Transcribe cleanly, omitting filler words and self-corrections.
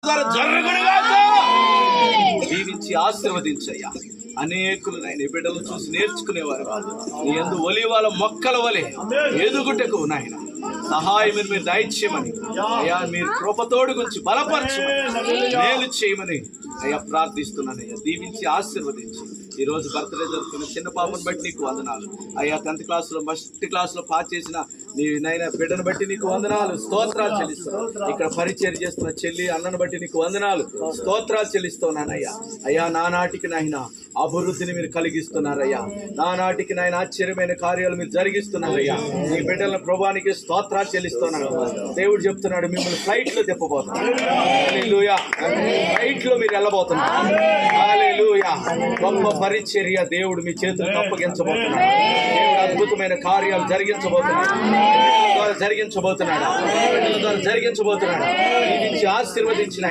ద్వారా జరుగునుగాక. దీవించి ఆశీర్వదించయ్యా. అనేకులు నాయన బిడ్డలు చూసి నేర్చుకునేవారు కాదు, నీ యందు ఒలీవల మొక్కల వలె ఎదుగుటకు నాయన సహాయం మీరు దయచేయమని అయ్యా, మీరు కృపతోడు గురించి బలపరచమని మేలు చేయమని అయ్యా ప్రార్థిస్తున్నానయ్యా. దీవించి ఆశీర్వదించి ఈ రోజు బర్త్డే జరుపుకున్న చిన్న పాపను బట్టి నీకు వందనాలు అయ్యా. 10th క్లాస్లో ఫస్ట్ క్లాస్లో పాస్ చేసిన నీ నైనా బిడ్డను బట్టి నీకు వందనాలు, స్తోత్రాలు చెల్లిస్తున్నాను. ఇక్కడ పరిచయం చేస్తున్న చెల్లి అన్నను బట్టి నీకు వందనాలు, స్తోత్రాలు చెల్లిస్తున్నానయ్యా. అయ్యా, నానాటికి నాయన అభివృద్ధిని మీరు కలిగిస్తున్నారయ్యా. నానాటికి నాయన ఆశ్చర్యమైన కార్యాలు మీరు జరిగిస్తున్నారయ్యా. నీ బిడ్డల ప్రభానికి స్తోత్రాలు చెల్లిస్తున్నాను. దేవుడు చెప్తున్నాడు, మిమ్మల్ని ఫ్లైట్ లో తిప్పబోతున్నాడు. హల్లెలూయా. ఫ్లైట్ లో మీరు వెళ్ళబోతున్నారు. హల్లెలూయా. గొప్ప పరిచర్య దేవుడు మీ చేతులకు అప్పగించబోతున్నాడు. దేవుడు అద్భుతమైన కార్యాలు జరిగించబోతున్నాడు. బిడ్డల ద్వారా జరిగించబోతున్నాడు. దీవించి ఆశీర్వదించిన